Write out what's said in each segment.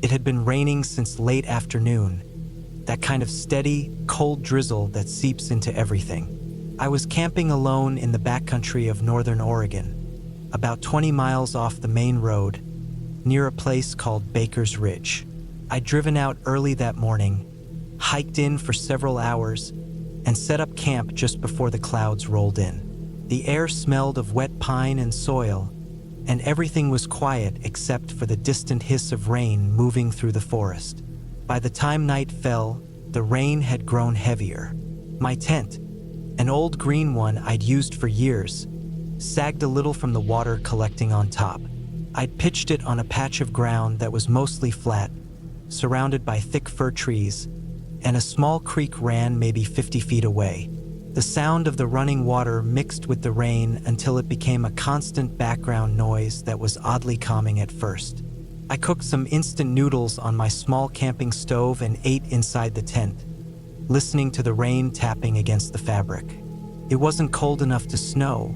It had been raining since late afternoon, that kind of steady, cold drizzle that seeps into everything. I was camping alone in the backcountry of northern Oregon, about 20 miles off the main road, near a place called Baker's Ridge. I'd driven out early that morning, hiked in for several hours, and set up camp just before the clouds rolled in. The air smelled of wet pine and soil, and everything was quiet except for the distant hiss of rain moving through the forest. By the time night fell, the rain had grown heavier. My tent, an old green one I'd used for years, sagged a little from the water collecting on top. I'd pitched it on a patch of ground that was mostly flat, surrounded by thick fir trees, and a small creek ran maybe 50 feet away. The sound of the running water mixed with the rain until it became a constant background noise that was oddly calming at first. I cooked some instant noodles on my small camping stove and ate inside the tent, listening to the rain tapping against the fabric. It wasn't cold enough to snow,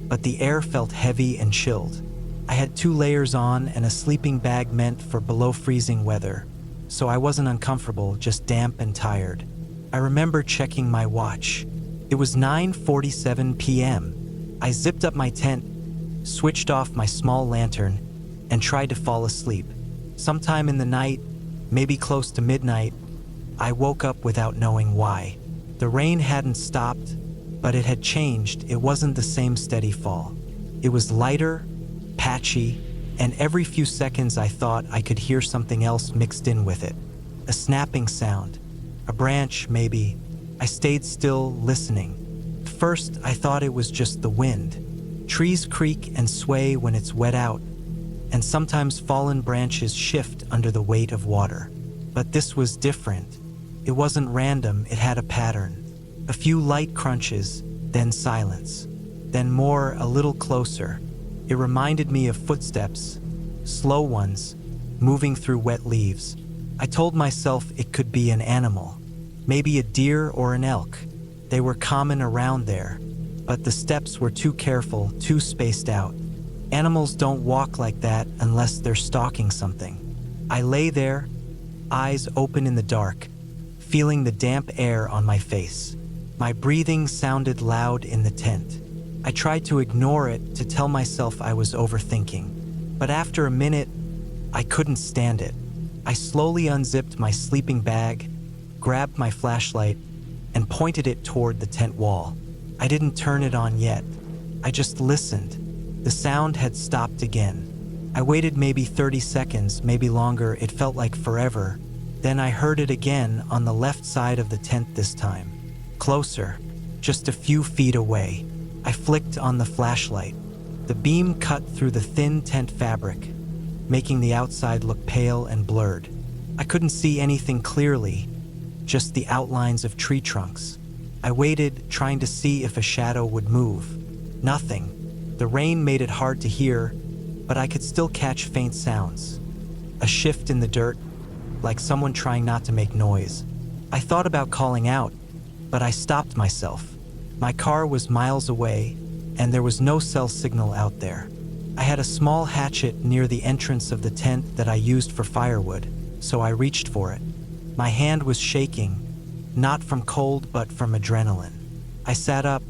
but the air felt heavy and chilled. I had 2 layers on and a sleeping bag meant for below freezing weather, so I wasn't uncomfortable, just damp and tired. I remember checking my watch. It was 9:47 p.m. I zipped up my tent, switched off my small lantern, and tried to fall asleep. Sometime in the night, maybe close to midnight, I woke up without knowing why. The rain hadn't stopped, but it had changed. It wasn't the same steady fall. It was lighter, patchy, and every few seconds I thought I could hear something else mixed in with it. A snapping sound, a branch maybe. I stayed still, listening. First, I thought it was just the wind. Trees creak and sway when it's wet out, and sometimes fallen branches shift under the weight of water. But this was different. It wasn't random, it had a pattern. A few light crunches, then silence. Then more, a little closer. It reminded me of footsteps, slow ones, moving through wet leaves. I told myself it could be an animal, maybe a deer or an elk. They were common around there, but the steps were too careful, too spaced out. Animals don't walk like that unless they're stalking something. I lay there, eyes open in the dark, feeling the damp air on my face. My breathing sounded loud in the tent. I tried to ignore it, to tell myself I was overthinking. But after a minute, I couldn't stand it. I slowly unzipped my sleeping bag, grabbed my flashlight, and pointed it toward the tent wall. I didn't turn it on yet. I just listened. The sound had stopped again. I waited maybe 30 seconds, maybe longer. It felt like forever. Then I heard it again on the left side of the tent this time. Closer, just a few feet away. I flicked on the flashlight. The beam cut through the thin tent fabric, making the outside look pale and blurred. I couldn't see anything clearly, just the outlines of tree trunks. I waited, trying to see if a shadow would move. Nothing. The rain made it hard to hear, but I could still catch faint sounds. A shift in the dirt, like someone trying not to make noise. I thought about calling out, but I stopped myself. My car was miles away, and there was no cell signal out there. I had a small hatchet near the entrance of the tent that I used for firewood, so I reached for it. My hand was shaking, not from cold but from adrenaline. I sat up,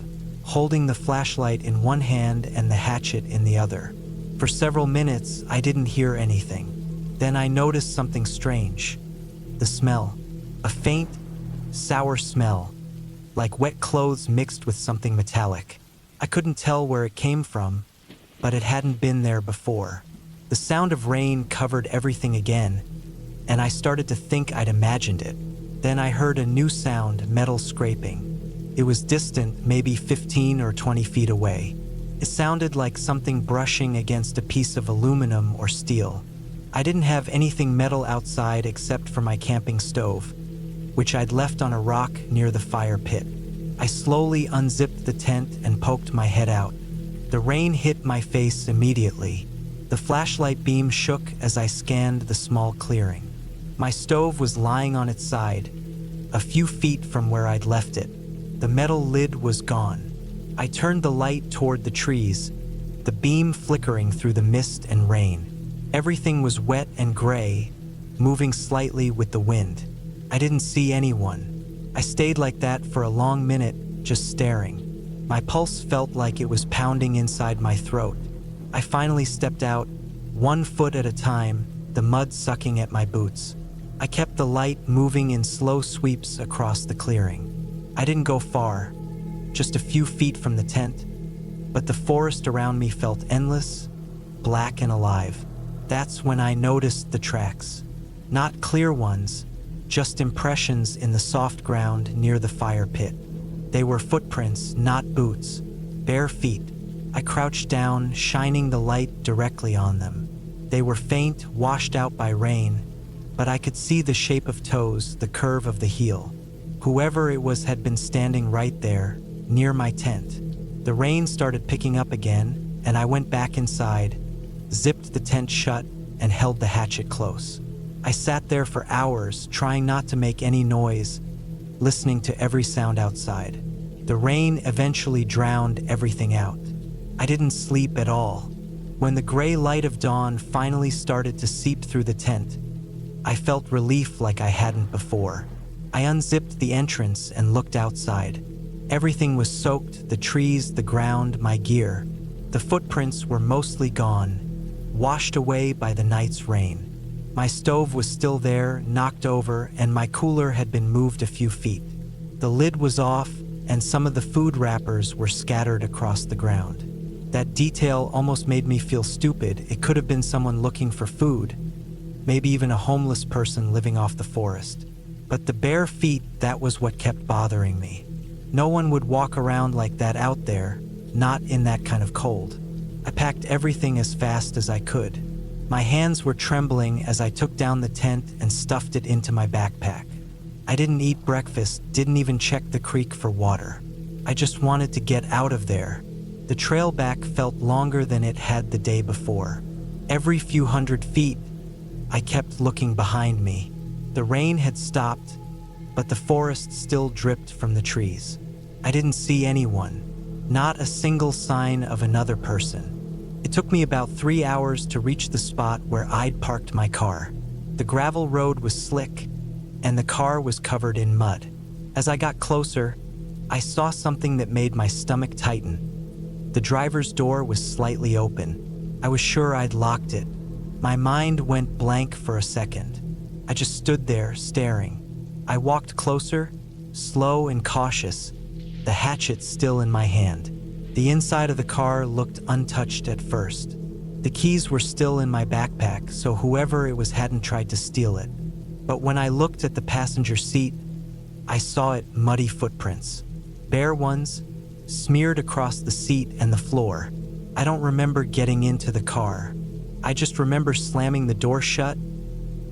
holding the flashlight in one hand and the hatchet in the other. For several minutes, I didn't hear anything. Then I noticed something strange. The smell. A faint, sour smell, like wet clothes mixed with something metallic. I couldn't tell where it came from, but it hadn't been there before. The sound of rain covered everything again, and I started to think I'd imagined it. Then I heard a new sound, metal scraping. It was distant, maybe 15 or 20 feet away. It sounded like something brushing against a piece of aluminum or steel. I didn't have anything metal outside except for my camping stove, which I'd left on a rock near the fire pit. I slowly unzipped the tent and poked my head out. The rain hit my face immediately. The flashlight beam shook as I scanned the small clearing. My stove was lying on its side, a few feet from where I'd left it. The metal lid was gone. I turned the light toward the trees, the beam flickering through the mist and rain. Everything was wet and gray, moving slightly with the wind. I didn't see anyone. I stayed like that for a long minute, just staring. My pulse felt like it was pounding inside my throat. I finally stepped out, 1 foot at a time, the mud sucking at my boots. I kept the light moving in slow sweeps across the clearing. I didn't go far, just a few feet from the tent, but the forest around me felt endless, black and alive. That's when I noticed the tracks. Not clear ones, just impressions in the soft ground near the fire pit. They were footprints, not boots, bare feet. I crouched down, shining the light directly on them. They were faint, washed out by rain, but I could see the shape of toes, the curve of the heel. Whoever it was had been standing right there, near my tent. The rain started picking up again, and I went back inside, zipped the tent shut, and held the hatchet close. I sat there for hours, trying not to make any noise, listening to every sound outside. The rain eventually drowned everything out. I didn't sleep at all. When the gray light of dawn finally started to seep through the tent, I felt relief like I hadn't before. I unzipped the entrance and looked outside. Everything was soaked, the trees, the ground, my gear. The footprints were mostly gone, washed away by the night's rain. My stove was still there, knocked over, and my cooler had been moved a few feet. The lid was off, and some of the food wrappers were scattered across the ground. That detail almost made me feel stupid. It could have been someone looking for food, maybe even a homeless person living off the forest. But the bare feet, that was what kept bothering me. No one would walk around like that out there, not in that kind of cold. I packed everything as fast as I could. My hands were trembling as I took down the tent and stuffed it into my backpack. I didn't eat breakfast, didn't even check the creek for water. I just wanted to get out of there. The trail back felt longer than it had the day before. Every few hundred feet, I kept looking behind me. The rain had stopped, but the forest still dripped from the trees. I didn't see anyone, not a single sign of another person. It took me about 3 hours to reach the spot where I'd parked my car. The gravel road was slick, and the car was covered in mud. As I got closer, I saw something that made my stomach tighten. The driver's door was slightly open. I was sure I'd locked it. My mind went blank for a second. I just stood there, staring. I walked closer, slow and cautious, the hatchet still in my hand. The inside of the car looked untouched at first. The keys were still in my backpack, so whoever it was hadn't tried to steal it. But when I looked at the passenger seat, I saw it muddy footprints. Bare ones, smeared across the seat and the floor. I don't remember getting into the car. I just remember slamming the door shut,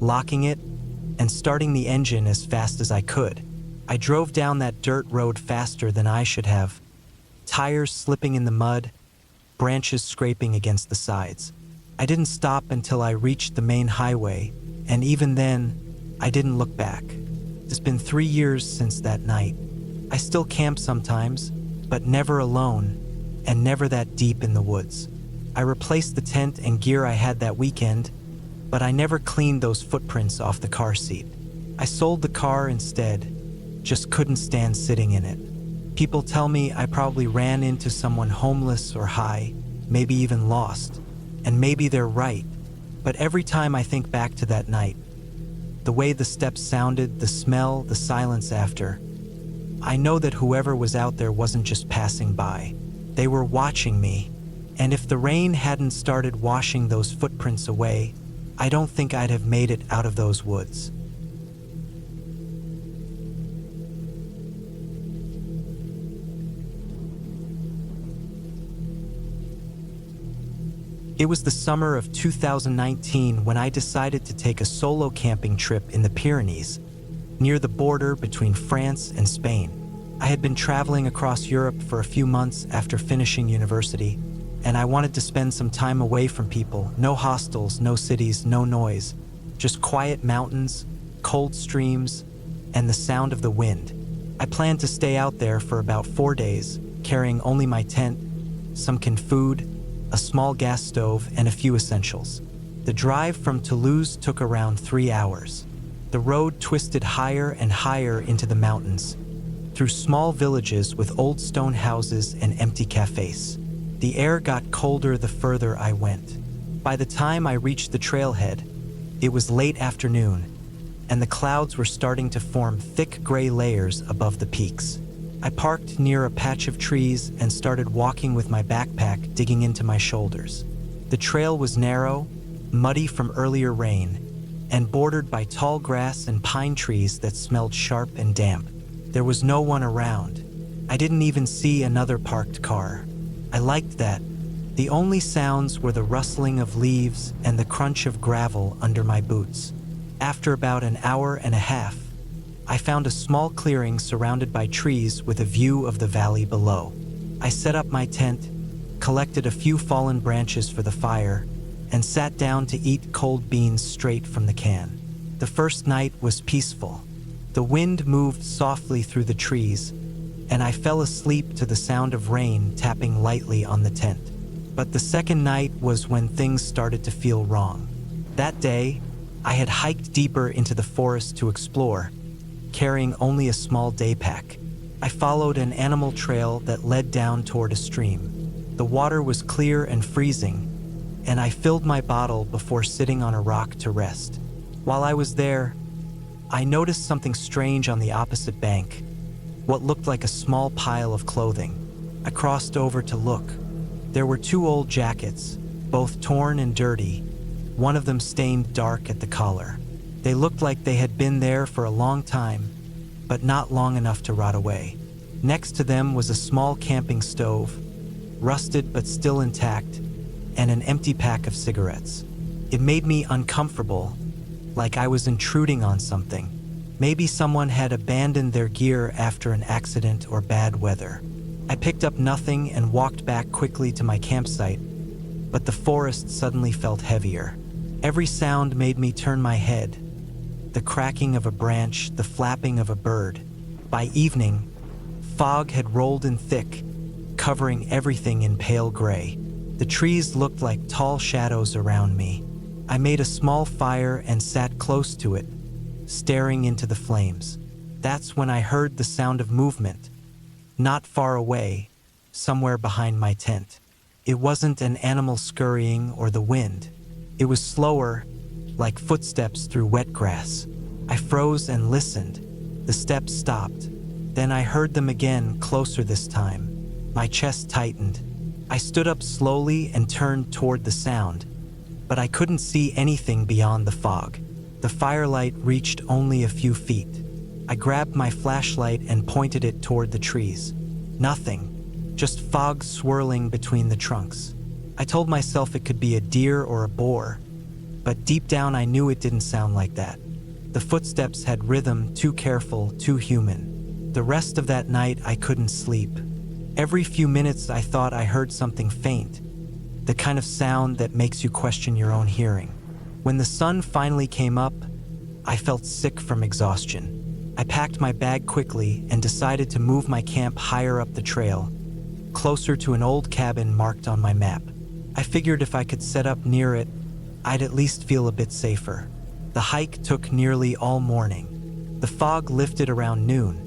locking it, and starting the engine as fast as I could. I drove down that dirt road faster than I should have, tires slipping in the mud, branches scraping against the sides. I didn't stop until I reached the main highway, and even then, I didn't look back. It's been 3 years since that night. I still camp sometimes, but never alone, and never that deep in the woods. I replaced the tent and gear I had that weekend, but I never cleaned those footprints off the car seat. I sold the car instead, just couldn't stand sitting in it. People tell me I probably ran into someone homeless or high, maybe even lost, and maybe they're right, but every time I think back to that night, the way the steps sounded, the smell, the silence after, I know that whoever was out there wasn't just passing by. They were watching me, and if the rain hadn't started washing those footprints away, I don't think I'd have made it out of those woods. It was the summer of 2019 when I decided to take a solo camping trip in the Pyrenees, near the border between France and Spain. I had been traveling across Europe for a few months after finishing university, and I wanted to spend some time away from people. No hostels, no cities, no noise, just quiet mountains, cold streams, and the sound of the wind. I planned to stay out there for about 4 days, carrying only my tent, some canned food, a small gas stove, and a few essentials. The drive from Toulouse took around 3 hours. The road twisted higher and higher into the mountains, through small villages with old stone houses and empty cafes. The air got colder the further I went. By the time I reached the trailhead, it was late afternoon, and the clouds were starting to form thick gray layers above the peaks. I parked near a patch of trees and started walking with my backpack digging into my shoulders. The trail was narrow, muddy from earlier rain, and bordered by tall grass and pine trees that smelled sharp and damp. There was no one around. I didn't even see another parked car. I liked that. The only sounds were the rustling of leaves and the crunch of gravel under my boots. After about an hour and a half, I found a small clearing surrounded by trees with a view of the valley below. I set up my tent, collected a few fallen branches for the fire, and sat down to eat cold beans straight from the can. The first night was peaceful. The wind moved softly through the trees, and I fell asleep to the sound of rain tapping lightly on the tent. But the second night was when things started to feel wrong. That day, I had hiked deeper into the forest to explore, carrying only a small day pack. I followed an animal trail that led down toward a stream. The water was clear and freezing, and I filled my bottle before sitting on a rock to rest. While I was there, I noticed something strange on the opposite bank, what looked like a small pile of clothing. I crossed over to look. There were 2 old jackets, both torn and dirty, one of them stained dark at the collar. They looked like they had been there for a long time, but not long enough to rot away. Next to them was a small camping stove, rusted but still intact, and an empty pack of cigarettes. It made me uncomfortable, like I was intruding on something. Maybe someone had abandoned their gear after an accident or bad weather. I picked up nothing and walked back quickly to my campsite, but the forest suddenly felt heavier. Every sound made me turn my head. The cracking of a branch, the flapping of a bird. By evening, fog had rolled in thick, covering everything in pale gray. The trees looked like tall shadows around me. I made a small fire and sat close to it, staring into the flames. That's when I heard the sound of movement, not far away, somewhere behind my tent. It wasn't an animal scurrying or the wind. It was slower, like footsteps through wet grass. I froze and listened. The steps stopped. Then I heard them again, closer this time. My chest tightened. I stood up slowly and turned toward the sound, but I couldn't see anything beyond the fog. The firelight reached only a few feet. I grabbed my flashlight and pointed it toward the trees. Nothing, just fog swirling between the trunks. I told myself it could be a deer or a boar, but deep down I knew it didn't sound like that. The footsteps had rhythm, too careful, too human. The rest of that night I couldn't sleep. Every few minutes I thought I heard something faint, the kind of sound that makes you question your own hearing. When the sun finally came up, I felt sick from exhaustion. I packed my bag quickly and decided to move my camp higher up the trail, closer to an old cabin marked on my map. I figured if I could set up near it, I'd at least feel a bit safer. The hike took nearly all morning. The fog lifted around noon,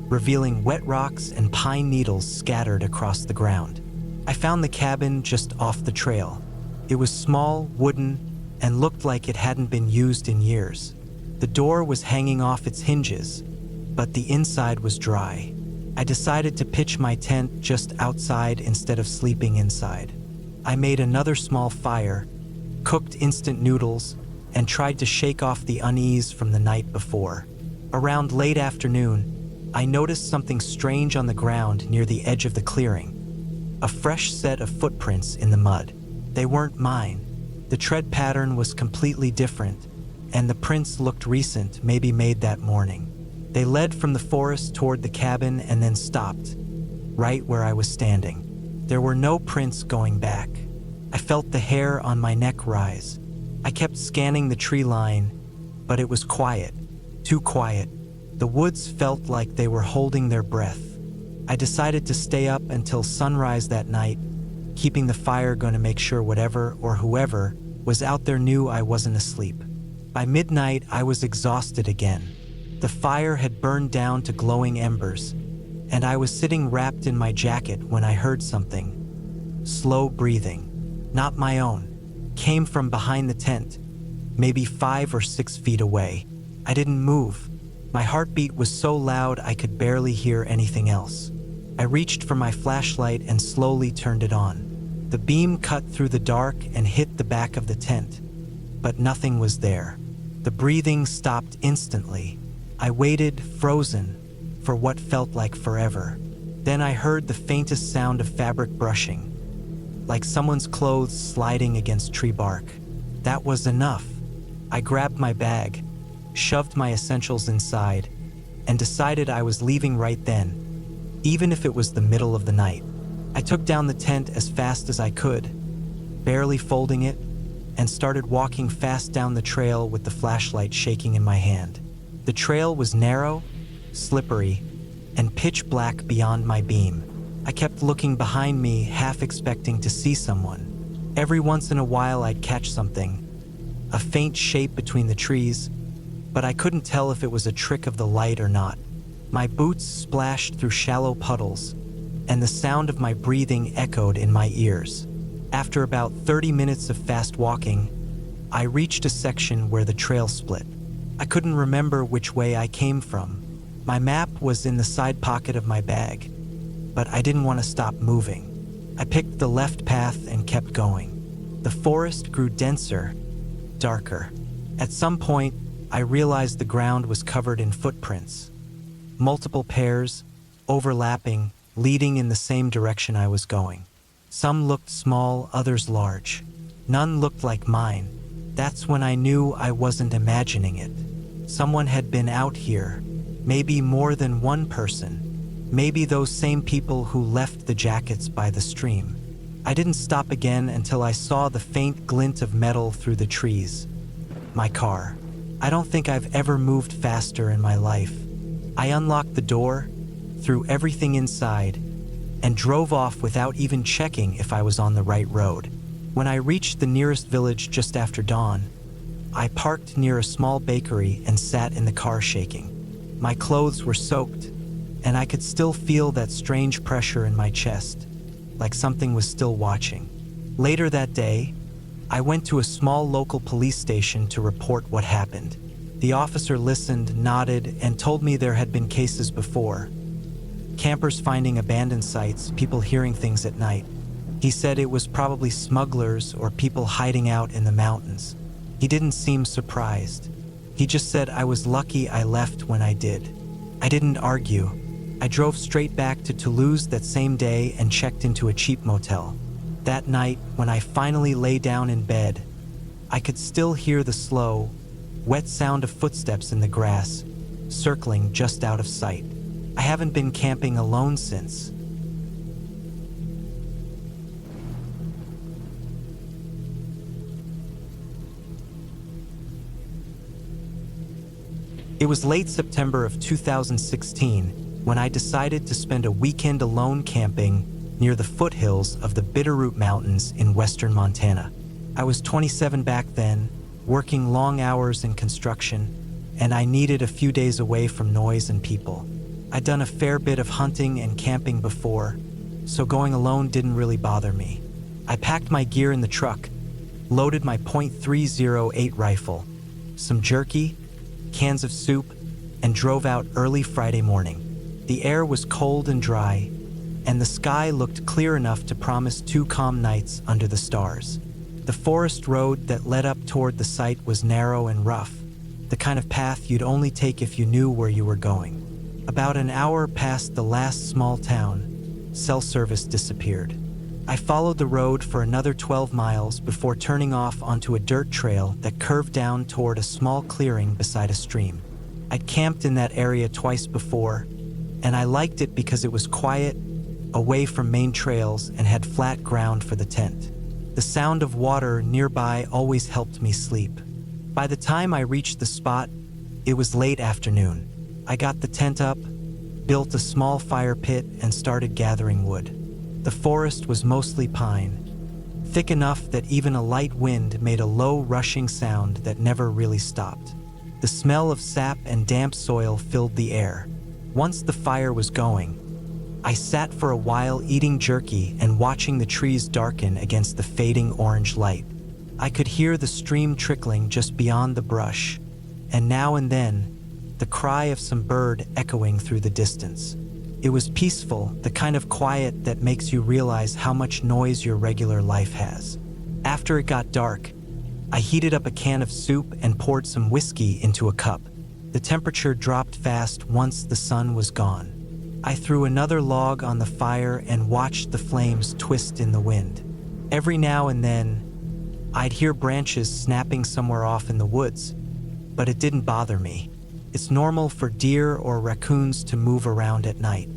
revealing wet rocks and pine needles scattered across the ground. I found the cabin just off the trail. It was small, wooden, and looked like it hadn't been used in years. The door was hanging off its hinges, but the inside was dry. I decided to pitch my tent just outside instead of sleeping inside. I made another small fire, cooked instant noodles, and tried to shake off the unease from the night before. Around late afternoon, I noticed something strange on the ground near the edge of the clearing. A fresh set of footprints in the mud. They weren't mine. The tread pattern was completely different, and the prints looked recent, maybe made that morning. They led from the forest toward the cabin and then stopped, right where I was standing. There were no prints going back. I felt the hair on my neck rise. I kept scanning the tree line, but it was quiet, too quiet. The woods felt like they were holding their breath. I decided to stay up until sunrise that night, keeping the fire going to make sure whatever or whoever was out there knew I wasn't asleep. By midnight, I was exhausted again. The fire had burned down to glowing embers, and I was sitting wrapped in my jacket when I heard something. Slow breathing, not my own, came from behind the tent, maybe 5 or 6 feet away. I didn't move. My heartbeat was so loud I could barely hear anything else. I reached for my flashlight and slowly turned it on. The beam cut through the dark and hit the back of the tent, but nothing was there. The breathing stopped instantly. I waited, frozen, for what felt like forever. Then I heard the faintest sound of fabric brushing, like someone's clothes sliding against tree bark. That was enough. I grabbed my bag, shoved my essentials inside, and decided I was leaving right then, even if it was the middle of the night. I took down the tent as fast as I could, barely folding it, and started walking fast down the trail with the flashlight shaking in my hand. The trail was narrow, slippery, and pitch black beyond my beam. I kept looking behind me, half expecting to see someone. Every once in a while I'd catch something, a faint shape between the trees, but I couldn't tell if it was a trick of the light or not. My boots splashed through shallow puddles, and the sound of my breathing echoed in my ears. After about 30 minutes of fast walking, I reached a section where the trail split. I couldn't remember which way I came from. My map was in the side pocket of my bag, but I didn't want to stop moving. I picked the left path and kept going. The forest grew denser, darker. At some point, I realized the ground was covered in footprints. Multiple pairs, overlapping, leading in the same direction I was going. Some looked small, others large. None looked like mine. That's when I knew I wasn't imagining it. Someone had been out here, maybe more than one person. Maybe those same people who left the jackets by the stream. I didn't stop again until I saw the faint glint of metal through the trees. My car. I don't think I've ever moved faster in my life. I unlocked the door, threw everything inside, and drove off without even checking if I was on the right road. When I reached the nearest village just after dawn, I parked near a small bakery and sat in the car shaking. My clothes were soaked, and I could still feel that strange pressure in my chest, like something was still watching. Later that day, I went to a small local police station to report what happened. The officer listened, nodded, and told me there had been cases before. Campers finding abandoned sites, people hearing things at night. He said it was probably smugglers or people hiding out in the mountains. He didn't seem surprised. He just said I was lucky I left when I did. I didn't argue. I drove straight back to Toulouse that same day and checked into a cheap motel. That night, when I finally lay down in bed, I could still hear the slow, wet sound of footsteps in the grass, circling just out of sight. I haven't been camping alone since. It was late September of 2016 when I decided to spend a weekend alone camping near the foothills of the Bitterroot Mountains in western Montana. I was 27 back then, working long hours in construction, and I needed a few days away from noise and people. I'd done a fair bit of hunting and camping before, so going alone didn't really bother me. I packed my gear in the truck, loaded my .308 rifle, some jerky, cans of soup, and drove out early Friday morning. The air was cold and dry, and the sky looked clear enough to promise 2 calm nights under the stars. The forest road that led up toward the site was narrow and rough, the kind of path you'd only take if you knew where you were going. About an hour past the last small town, cell service disappeared. I followed the road for another 12 miles before turning off onto a dirt trail that curved down toward a small clearing beside a stream. I'd camped in that area twice before, and I liked it because it was quiet, away from main trails, and had flat ground for the tent. The sound of water nearby always helped me sleep. By the time I reached the spot, it was late afternoon. I got the tent up, built a small fire pit, and started gathering wood. The forest was mostly pine, thick enough that even a light wind made a low rushing sound that never really stopped. The smell of sap and damp soil filled the air. Once the fire was going, I sat for a while eating jerky and watching the trees darken against the fading orange light. I could hear the stream trickling just beyond the brush, and now and then, the cry of some bird echoing through the distance. It was peaceful, the kind of quiet that makes you realize how much noise your regular life has. After it got dark, I heated up a can of soup and poured some whiskey into a cup. The temperature dropped fast once the sun was gone. I threw another log on the fire and watched the flames twist in the wind. Every now and then, I'd hear branches snapping somewhere off in the woods, but it didn't bother me. It's normal for deer or raccoons to move around at night.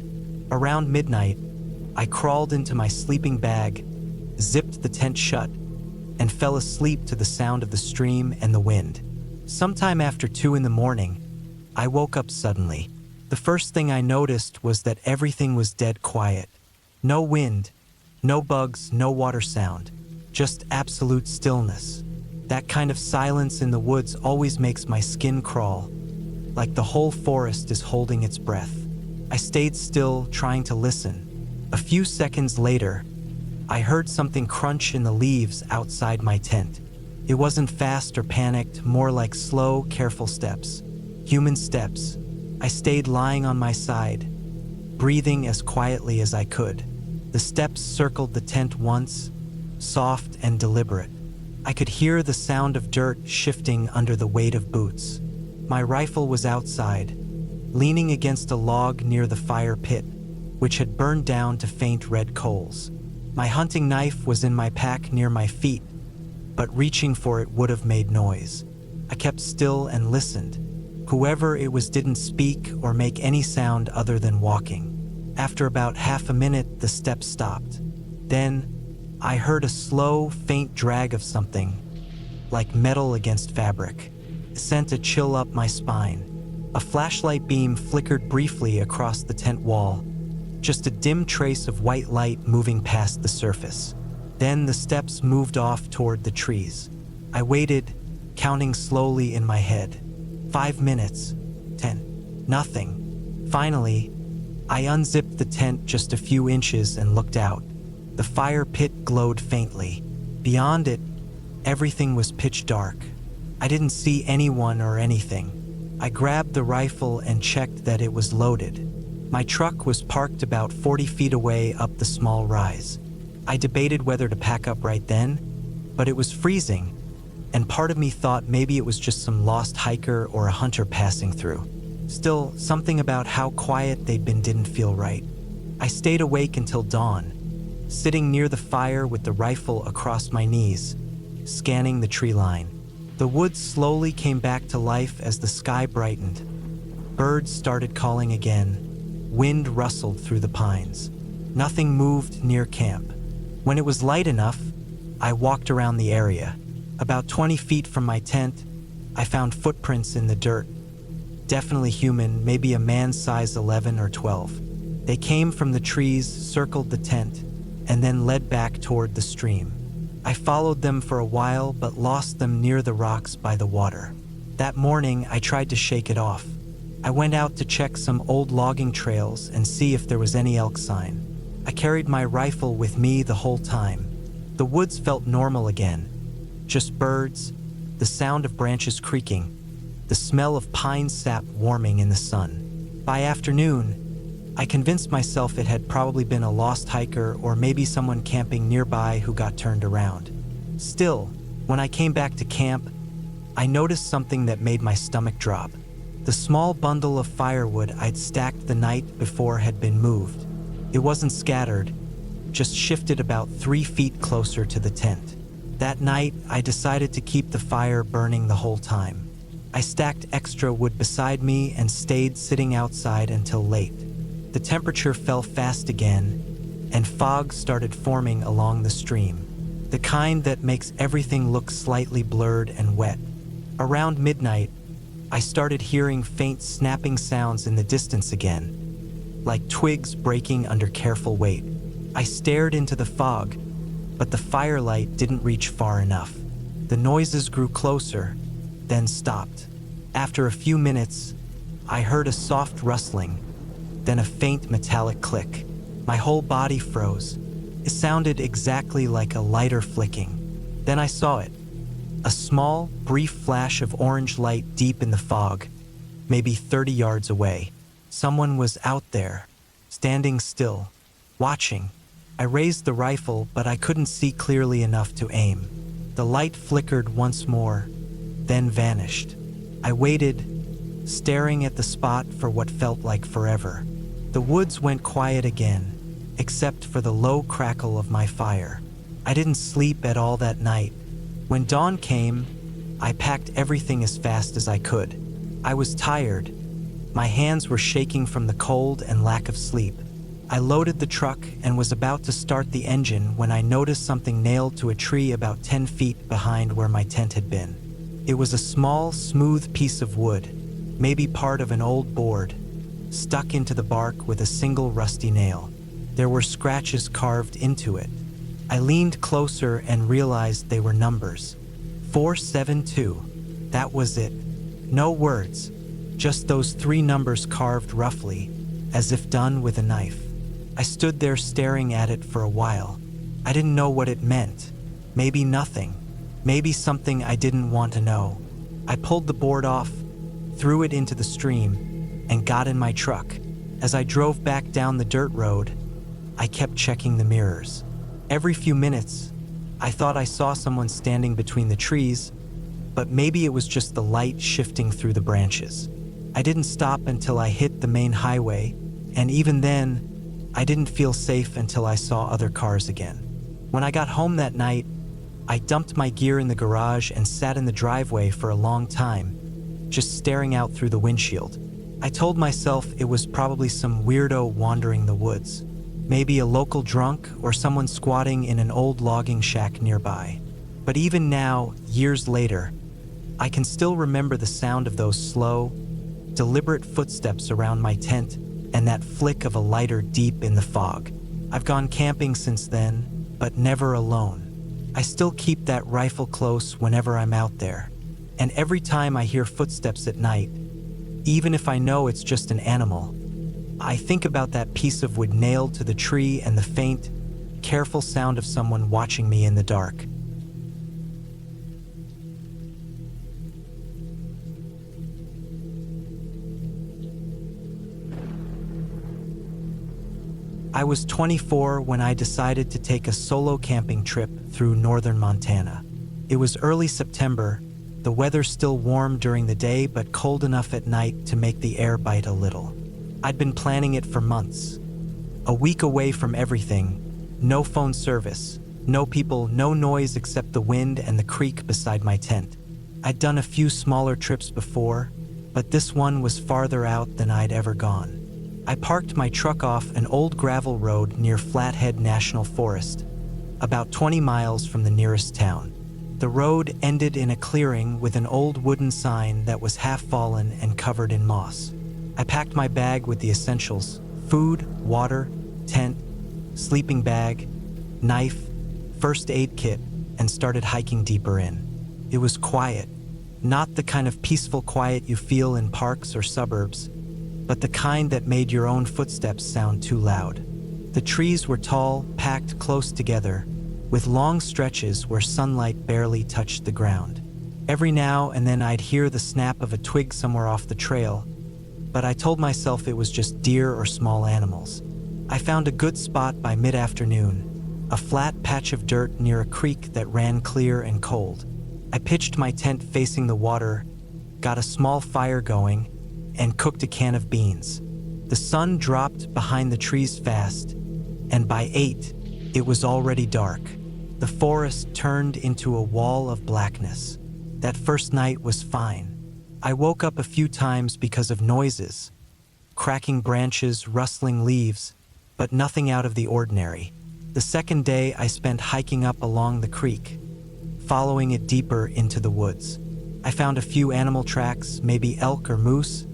Around midnight, I crawled into my sleeping bag, zipped the tent shut, and fell asleep to the sound of the stream and the wind. Sometime after 2 in the morning, I woke up suddenly. The first thing I noticed was that everything was dead quiet. No wind, no bugs, no water sound, just absolute stillness. That kind of silence in the woods always makes my skin crawl, like the whole forest is holding its breath. I stayed still, trying to listen. A few seconds later, I heard something crunch in the leaves outside my tent. It wasn't fast or panicked, more like slow, careful steps. Human steps. I stayed lying on my side, breathing as quietly as I could. The steps circled the tent once, soft and deliberate. I could hear the sound of dirt shifting under the weight of boots. My rifle was outside, leaning against a log near the fire pit, which had burned down to faint red coals. My hunting knife was in my pack near my feet, but reaching for it would have made noise. I kept still and listened. Whoever it was didn't speak or make any sound other than walking. After about half a minute, the steps stopped. Then, I heard a slow, faint drag of something, like metal against fabric. It sent a chill up my spine. A flashlight beam flickered briefly across the tent wall, just a dim trace of white light moving past the surface. Then the steps moved off toward the trees. I waited, counting slowly in my head. 5 minutes, 10, nothing. Finally, I unzipped the tent just a few inches and looked out. The fire pit glowed faintly. Beyond it, everything was pitch dark. I didn't see anyone or anything. I grabbed the rifle and checked that it was loaded. My truck was parked about 40 feet away up the small rise. I debated whether to pack up right then, but it was freezing, and part of me thought maybe it was just some lost hiker or a hunter passing through. Still, something about how quiet they'd been didn't feel right. I stayed awake until dawn, sitting near the fire with the rifle across my knees, scanning the tree line. The woods slowly came back to life as the sky brightened. Birds started calling again. Wind rustled through the pines. Nothing moved near camp. When it was light enough, I walked around the area. About 20 feet from my tent, I found footprints in the dirt. Definitely human, maybe a man's size 11 or 12. They came from the trees, circled the tent, and then led back toward the stream. I followed them for a while, but lost them near the rocks by the water. That morning, I tried to shake it off. I went out to check some old logging trails and see if there was any elk sign. I carried my rifle with me the whole time. The woods felt normal again. Just birds, the sound of branches creaking, the smell of pine sap warming in the sun. By afternoon, I convinced myself it had probably been a lost hiker or maybe someone camping nearby who got turned around. Still, when I came back to camp, I noticed something that made my stomach drop. The small bundle of firewood I'd stacked the night before had been moved. It wasn't scattered, just shifted about 3 feet closer to the tent. That night, I decided to keep the fire burning the whole time. I stacked extra wood beside me and stayed sitting outside until late. The temperature fell fast again, and fog started forming along the stream, the kind that makes everything look slightly blurred and wet. Around midnight, I started hearing faint snapping sounds in the distance again, like twigs breaking under careful weight. I stared into the fog, but the firelight didn't reach far enough. The noises grew closer, then stopped. After a few minutes, I heard a soft rustling, then a faint metallic click. My whole body froze. It sounded exactly like a lighter flicking. Then I saw it. A small, brief flash of orange light deep in the fog, maybe 30 yards away. Someone was out there, standing still, watching. I raised the rifle, but I couldn't see clearly enough to aim. The light flickered once more, then vanished. I waited, staring at the spot for what felt like forever. The woods went quiet again, except for the low crackle of my fire. I didn't sleep at all that night. When dawn came, I packed everything as fast as I could. I was tired. My hands were shaking from the cold and lack of sleep. I loaded the truck and was about to start the engine when I noticed something nailed to a tree about 10 feet behind where my tent had been. It was a small, smooth piece of wood, maybe part of an old board, stuck into the bark with a single rusty nail. There were scratches carved into it. I leaned closer and realized they were numbers. 472. That was it. No words, just those 3 numbers carved roughly, as if done with a knife. I stood there staring at it for a while. I didn't know what it meant. Maybe nothing. Maybe something I didn't want to know. I pulled the board off, threw it into the stream, and got in my truck. As I drove back down the dirt road, I kept checking the mirrors. Every few minutes, I thought I saw someone standing between the trees, but maybe it was just the light shifting through the branches. I didn't stop until I hit the main highway, and even then, I didn't feel safe until I saw other cars again. When I got home that night, I dumped my gear in the garage and sat in the driveway for a long time, just staring out through the windshield. I told myself it was probably some weirdo wandering the woods, maybe a local drunk or someone squatting in an old logging shack nearby. But even now, years later, I can still remember the sound of those slow, deliberate footsteps around my tent and that flick of a lighter deep in the fog. I've gone camping since then, but never alone. I still keep that rifle close whenever I'm out there, and every time I hear footsteps at night, even if I know it's just an animal, I think about that piece of wood nailed to the tree and the faint, careful sound of someone watching me in the dark. I was 24 when I decided to take a solo camping trip through northern Montana. It was early September, the weather still warm during the day but cold enough at night to make the air bite a little. I'd been planning it for months. A week away from everything, no phone service, no people, no noise except the wind and the creek beside my tent. I'd done a few smaller trips before, but this one was farther out than I'd ever gone. I parked my truck off an old gravel road near Flathead National Forest, about 20 miles from the nearest town. The road ended in a clearing with an old wooden sign that was half fallen and covered in moss. I packed my bag with the essentials: food, water, tent, sleeping bag, knife, first aid kit, and started hiking deeper in. It was quiet, not the kind of peaceful quiet you feel in parks or suburbs, but the kind that made your own footsteps sound too loud. The trees were tall, packed close together, with long stretches where sunlight barely touched the ground. Every now and then I'd hear the snap of a twig somewhere off the trail, but I told myself it was just deer or small animals. I found a good spot by mid-afternoon, a flat patch of dirt near a creek that ran clear and cold. I pitched my tent facing the water, got a small fire going, and cooked a can of beans. The sun dropped behind the trees fast, and by 8, it was already dark. The forest turned into a wall of blackness. That first night was fine. I woke up a few times because of noises, cracking branches, rustling leaves, but nothing out of the ordinary. The second day I spent hiking up along the creek, following it deeper into the woods. I found a few animal tracks, maybe elk or moose,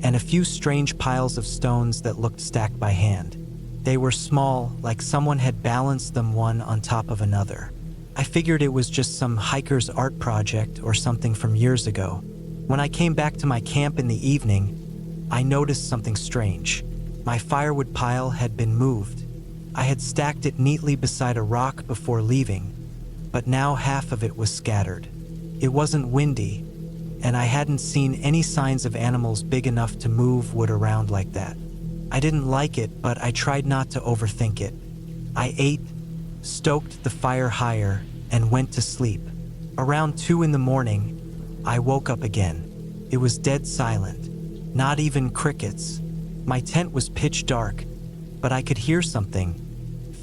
and a few strange piles of stones that looked stacked by hand. They were small, like someone had balanced them one on top of another. I figured it was just some hiker's art project or something from years ago. When I came back to my camp in the evening, I noticed something strange. My firewood pile had been moved. I had stacked it neatly beside a rock before leaving, but now half of it was scattered. It wasn't windy, and I hadn't seen any signs of animals big enough to move wood around like that. I didn't like it, but I tried not to overthink it. I ate, stoked the fire higher, and went to sleep. Around 2 in the morning, I woke up again. It was dead silent, not even crickets. My tent was pitch dark, but I could hear something.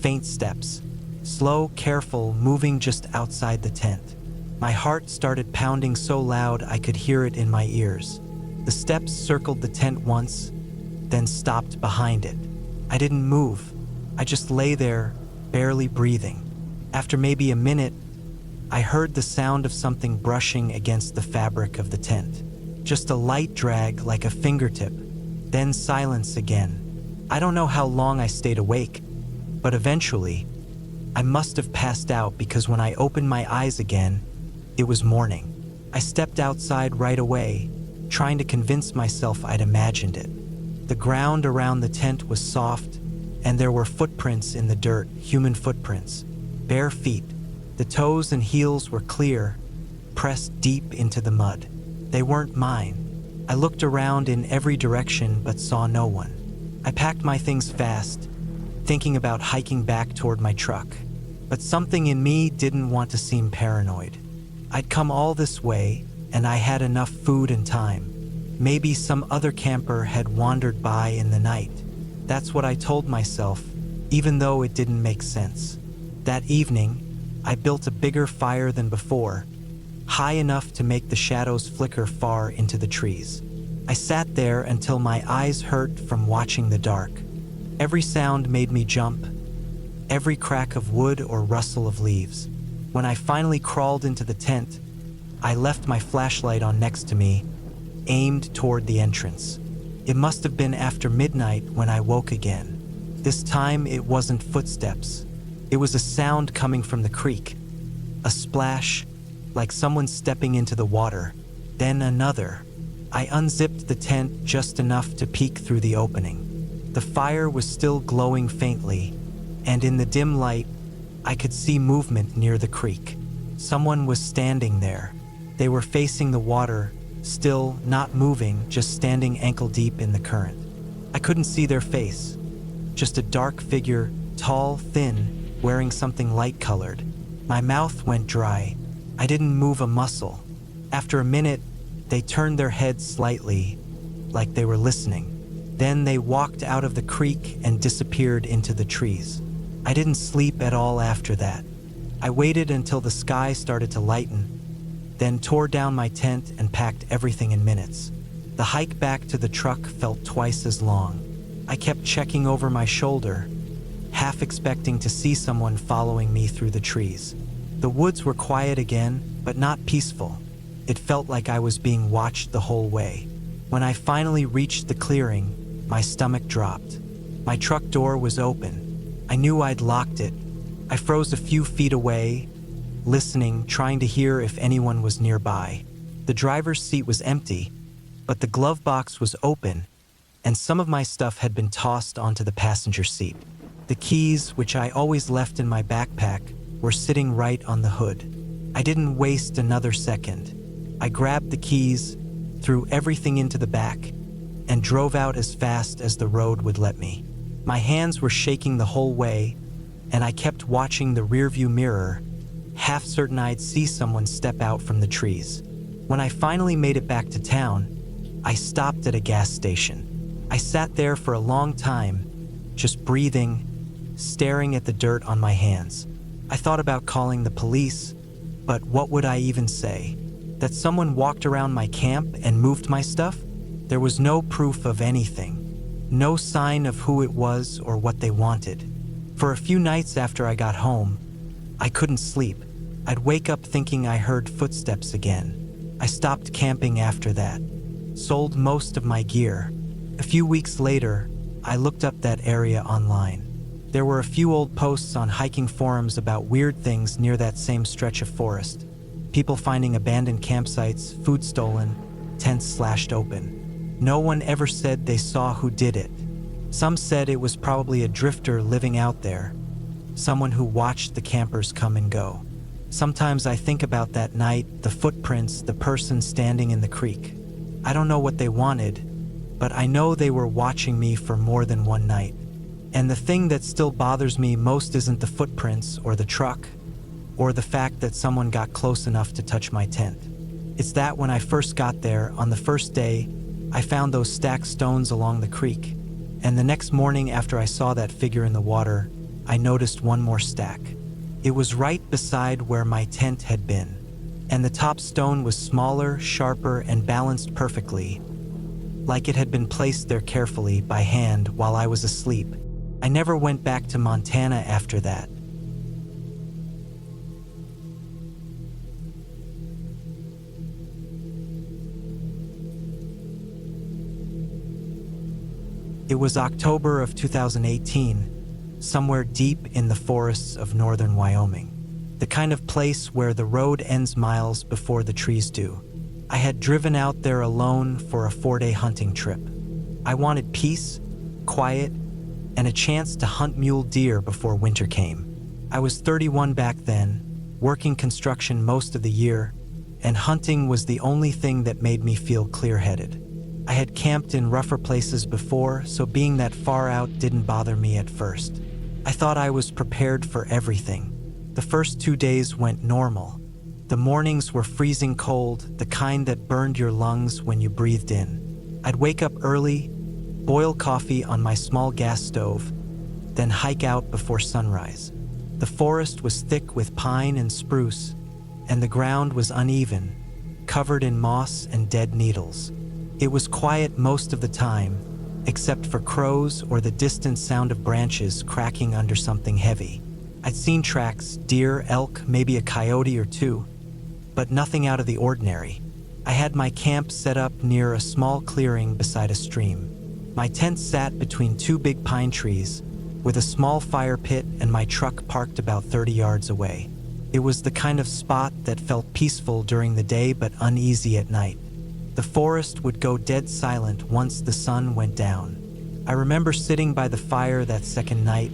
Faint steps, slow, careful, moving just outside the tent. My heart started pounding so loud I could hear it in my ears. The steps circled the tent once, then stopped behind it. I didn't move. I just lay there, barely breathing. After maybe a minute, I heard the sound of something brushing against the fabric of the tent. Just a light drag like a fingertip, then silence again. I don't know how long I stayed awake, but eventually, I must have passed out because when I opened my eyes again, it was morning. I stepped outside right away, trying to convince myself I'd imagined it. The ground around the tent was soft, and there were footprints in the dirt, human footprints, bare feet. The toes and heels were clear, pressed deep into the mud. They weren't mine. I looked around in every direction but saw no one. I packed my things fast, thinking about hiking back toward my truck. But something in me didn't want to seem paranoid. I'd come all this way, and I had enough food and time. Maybe some other camper had wandered by in the night. That's what I told myself, even though it didn't make sense. That evening, I built a bigger fire than before, high enough to make the shadows flicker far into the trees. I sat there until my eyes hurt from watching the dark. Every sound made me jump, every crack of wood or rustle of leaves. When I finally crawled into the tent, I left my flashlight on next to me, aimed toward the entrance. It must have been after midnight when I woke again. This time it wasn't footsteps. It was a sound coming from the creek. A splash, like someone stepping into the water. Then another. I unzipped the tent just enough to peek through the opening. The fire was still glowing faintly, and in the dim light, I could see movement near the creek. Someone was standing there. They were facing the water, still not moving, just standing ankle deep in the current. I couldn't see their face, just a dark figure, tall, thin, wearing something light-colored. My mouth went dry. I didn't move a muscle. After a minute, they turned their heads slightly, like they were listening. Then they walked out of the creek and disappeared into the trees. I didn't sleep at all after that. I waited until the sky started to lighten, then tore down my tent and packed everything in minutes. The hike back to the truck felt twice as long. I kept checking over my shoulder, half expecting to see someone following me through the trees. The woods were quiet again, but not peaceful. It felt like I was being watched the whole way. When I finally reached the clearing, my stomach dropped. My truck door was open. I knew I'd locked it. I froze a few feet away, listening, trying to hear if anyone was nearby. The driver's seat was empty, but the glove box was open, and some of my stuff had been tossed onto the passenger seat. The keys, which I always left in my backpack, were sitting right on the hood. I didn't waste another second. I grabbed the keys, threw everything into the back, and drove out as fast as the road would let me. My hands were shaking the whole way, and I kept watching the rearview mirror, half certain I'd see someone step out from the trees. When I finally made it back to town, I stopped at a gas station. I sat there for a long time, just breathing, staring at the dirt on my hands. I thought about calling the police, but what would I even say? That someone walked around my camp and moved my stuff? There was no proof of anything. No sign of who it was or what they wanted. For a few nights after I got home, I couldn't sleep. I'd wake up thinking I heard footsteps again. I stopped camping after that. Sold most of my gear. A few weeks later, I looked up that area online. There were a few old posts on hiking forums about weird things near that same stretch of forest. People finding abandoned campsites, food stolen, tents slashed open. No one ever said they saw who did it. Some said it was probably a drifter living out there, someone who watched the campers come and go. Sometimes I think about that night, the footprints, the person standing in the creek. I don't know what they wanted, but I know they were watching me for more than one night. And the thing that still bothers me most isn't the footprints or the truck, or the fact that someone got close enough to touch my tent. It's that when I first got there, on the first day, I found those stacked stones along the creek. And the next morning after I saw that figure in the water, I noticed one more stack. It was right beside where my tent had been. And the top stone was smaller, sharper, and balanced perfectly, like it had been placed there carefully by hand while I was asleep. I never went back to Montana after that. It was October of 2018, somewhere deep in the forests of northern Wyoming, the kind of place where the road ends miles before the trees do. I had driven out there alone for a 4-day hunting trip. I wanted peace, quiet, and a chance to hunt mule deer before winter came. I was 31 back then, working construction most of the year, and hunting was the only thing that made me feel clear-headed. I had camped in rougher places before, so being that far out didn't bother me at first. I thought I was prepared for everything. The first 2 days went normal. The mornings were freezing cold, the kind that burned your lungs when you breathed in. I'd wake up early, boil coffee on my small gas stove, then hike out before sunrise. The forest was thick with pine and spruce, and the ground was uneven, covered in moss and dead needles. It was quiet most of the time, except for crows or the distant sound of branches cracking under something heavy. I'd seen tracks, deer, elk, maybe a coyote or two, but nothing out of the ordinary. I had my camp set up near a small clearing beside a stream. My tent sat between 2 big pine trees, with a small fire pit and my truck parked about 30 yards away. It was the kind of spot that felt peaceful during the day but uneasy at night. The forest would go dead silent once the sun went down. I remember sitting by the fire that second night,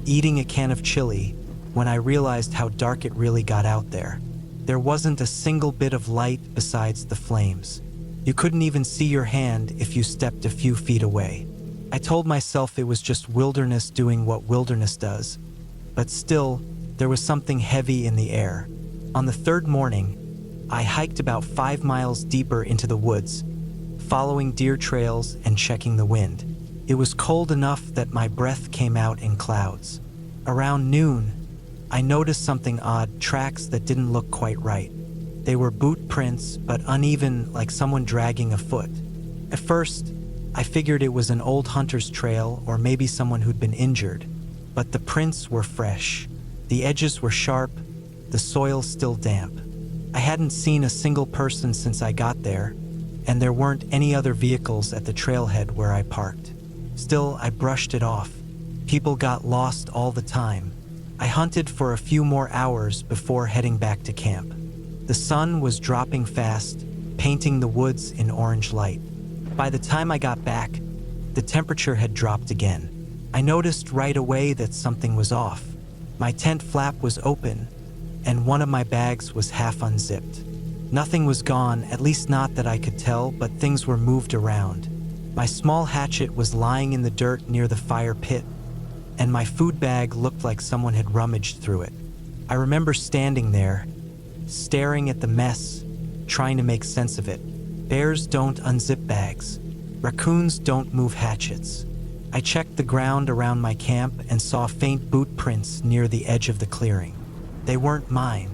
eating a can of chili, when I realized how dark it really got out there. There wasn't a single bit of light besides the flames. You couldn't even see your hand if you stepped a few feet away. I told myself it was just wilderness doing what wilderness does, but still, there was something heavy in the air. On the third morning, I hiked about 5 miles deeper into the woods, following deer trails and checking the wind. It was cold enough that my breath came out in clouds. Around noon, I noticed something odd, tracks that didn't look quite right. They were boot prints, but uneven, like someone dragging a foot. At first, I figured it was an old hunter's trail or maybe someone who'd been injured, but the prints were fresh. The edges were sharp, the soil still damp. I hadn't seen a single person since I got there, and there weren't any other vehicles at the trailhead where I parked. Still, I brushed it off. People got lost all the time. I hunted for a few more hours before heading back to camp. The sun was dropping fast, painting the woods in orange light. By the time I got back, the temperature had dropped again. I noticed right away that something was off. My tent flap was open, and one of my bags was half unzipped. Nothing was gone, at least not that I could tell, but things were moved around. My small hatchet was lying in the dirt near the fire pit, and my food bag looked like someone had rummaged through it. I remember standing there, staring at the mess, trying to make sense of it. Bears don't unzip bags. Raccoons don't move hatchets. I checked the ground around my camp and saw faint boot prints near the edge of the clearing. They weren't mine.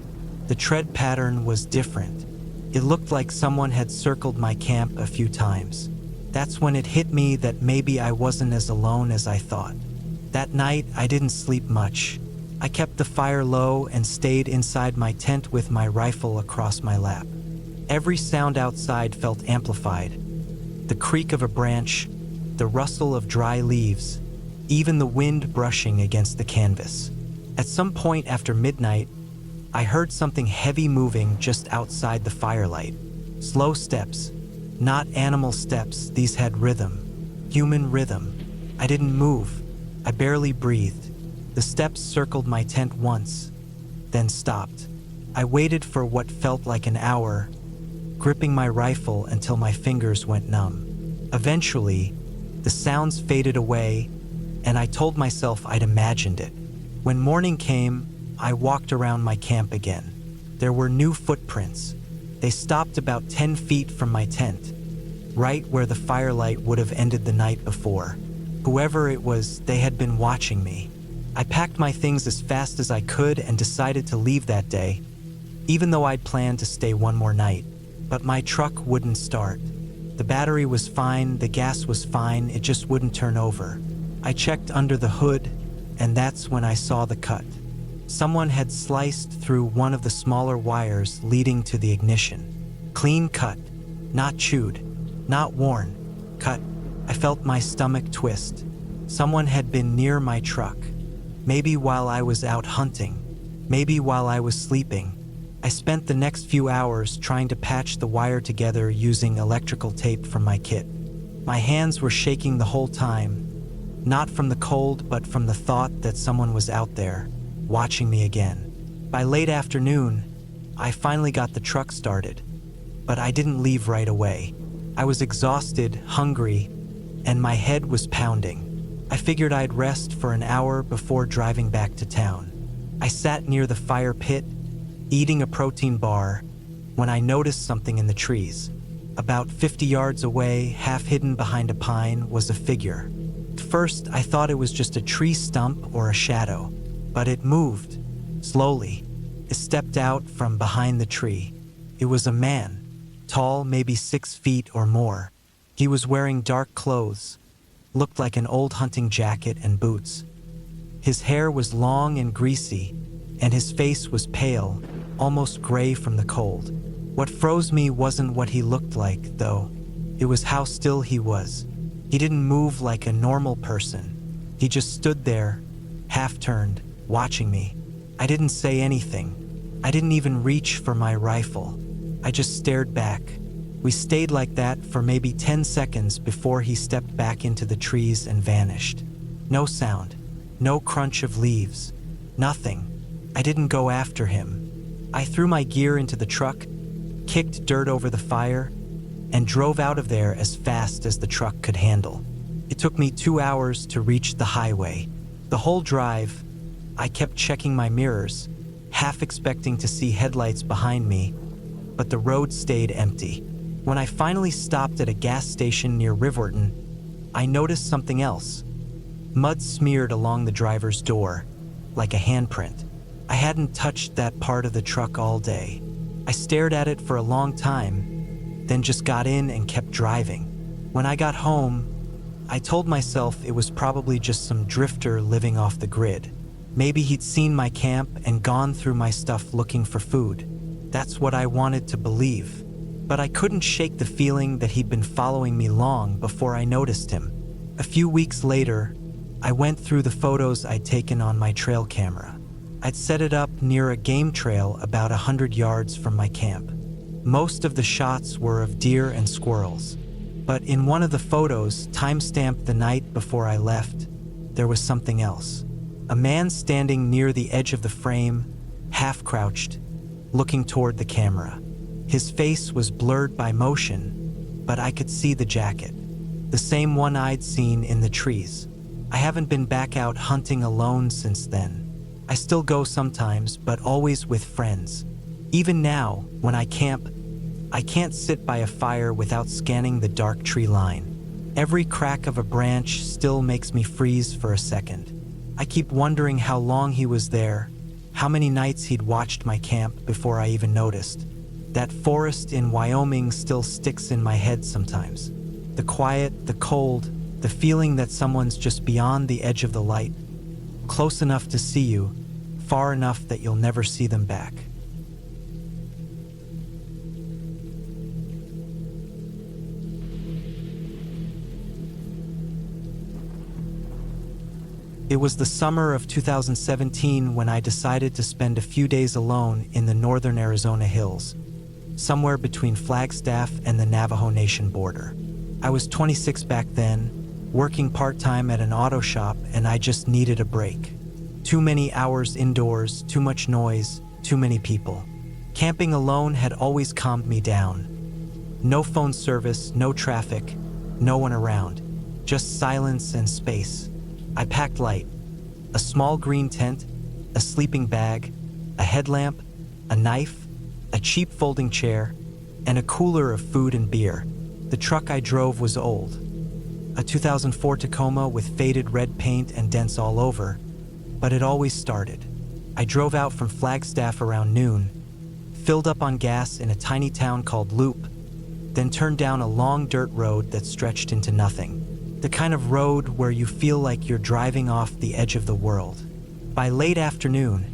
The tread pattern was different. It looked like someone had circled my camp a few times. That's when it hit me that maybe I wasn't as alone as I thought. That night, I didn't sleep much. I kept the fire low and stayed inside my tent with my rifle across my lap. Every sound outside felt amplified. The creak of a branch, the rustle of dry leaves, even the wind brushing against the canvas. At some point after midnight, I heard something heavy moving just outside the firelight. Slow steps, not animal steps, these had rhythm, human rhythm. I didn't move, I barely breathed. The steps circled my tent once, then stopped. I waited for what felt like an hour, gripping my rifle until my fingers went numb. Eventually, the sounds faded away, and I told myself I'd imagined it. When morning came, I walked around my camp again. There were new footprints. They stopped about 10 feet from my tent, right where the firelight would have ended the night before. Whoever it was, they had been watching me. I packed my things as fast as I could and decided to leave that day, even though I'd planned to stay one more night. But my truck wouldn't start. The battery was fine, the gas was fine, it just wouldn't turn over. I checked under the hood, and that's when I saw the cut. Someone had sliced through one of the smaller wires leading to the ignition. Clean cut, not chewed, not worn, cut. I felt my stomach twist. Someone had been near my truck. Maybe while I was out hunting, maybe while I was sleeping. I spent the next few hours trying to patch the wire together using electrical tape from my kit. My hands were shaking the whole time, not from the cold, but from the thought that someone was out there, watching me again. By late afternoon, I finally got the truck started, but I didn't leave right away. I was exhausted, hungry, and my head was pounding. I figured I'd rest for an hour before driving back to town. I sat near the fire pit, eating a protein bar, when I noticed something in the trees. About 50 yards away, half hidden behind a pine, was a figure. At first, I thought it was just a tree stump or a shadow, but it moved, slowly. It stepped out from behind the tree. It was a man, tall, maybe 6 feet or more. He was wearing dark clothes, looked like an old hunting jacket and boots. His hair was long and greasy, and his face was pale, almost gray from the cold. What froze me wasn't what he looked like, though. It was how still he was. He didn't move like a normal person. He just stood there, half-turned, watching me. I didn't say anything. I didn't even reach for my rifle. I just stared back. We stayed like that for maybe 10 seconds before he stepped back into the trees and vanished. No sound, no crunch of leaves, nothing. I didn't go after him. I threw my gear into the truck, kicked dirt over the fire, and drove out of there as fast as the truck could handle. It took me 2 hours to reach the highway. The whole drive, I kept checking my mirrors, half expecting to see headlights behind me, but the road stayed empty. When I finally stopped at a gas station near Riverton, I noticed something else. Mud smeared along the driver's door, like a handprint. I hadn't touched that part of the truck all day. I stared at it for a long time, then just got in and kept driving. When I got home, I told myself it was probably just some drifter living off the grid. Maybe he'd seen my camp and gone through my stuff looking for food. That's what I wanted to believe. But I couldn't shake the feeling that he'd been following me long before I noticed him. A few weeks later, I went through the photos I'd taken on my trail camera. I'd set it up near a game trail about 100 yards from my camp. Most of the shots were of deer and squirrels, but in one of the photos, time-stamped the night before I left, there was something else. A man standing near the edge of the frame, half-crouched, looking toward the camera. His face was blurred by motion, but I could see the jacket, the same one I'd seen in the trees. I haven't been back out hunting alone since then. I still go sometimes, but always with friends. Even now, when I camp, I can't sit by a fire without scanning the dark tree line. Every crack of a branch still makes me freeze for a second. I keep wondering how long he was there, how many nights he'd watched my camp before I even noticed. That forest in Wyoming still sticks in my head sometimes. The quiet, the cold, the feeling that someone's just beyond the edge of the light. Close enough to see you, far enough that you'll never see them back. It was the summer of 2017 when I decided to spend a few days alone in the northern Arizona hills, somewhere between Flagstaff and the Navajo Nation border. I was 26 back then, working part-time at an auto shop, and I just needed a break. Too many hours indoors, too much noise, too many people. Camping alone had always calmed me down. No phone service, no traffic, no one around, just silence and space. I packed light: a small green tent, a sleeping bag, a headlamp, a knife, a cheap folding chair, and a cooler of food and beer. The truck I drove was old, a 2004 Tacoma with faded red paint and dents all over, but it always started. I drove out from Flagstaff around noon, filled up on gas in a tiny town called Loop, then turned down a long dirt road that stretched into nothing. The kind of road where you feel like you're driving off the edge of the world. By late afternoon,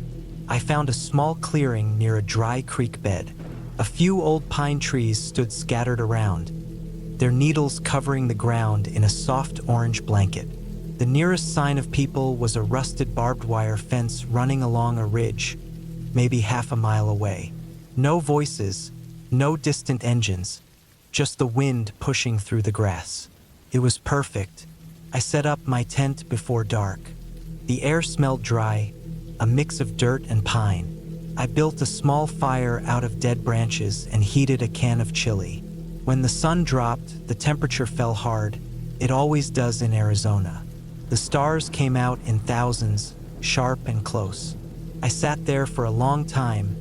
I found a small clearing near a dry creek bed. A few old pine trees stood scattered around, their needles covering the ground in a soft orange blanket. The nearest sign of people was a rusted barbed wire fence running along a ridge, maybe half a mile away. No voices, no distant engines, just the wind pushing through the grass. It was perfect. I set up my tent before dark. The air smelled dry, a mix of dirt and pine. I built a small fire out of dead branches and heated a can of chili. When the sun dropped, the temperature fell hard. It always does in Arizona. The stars came out in thousands, sharp and close. I sat there for a long time,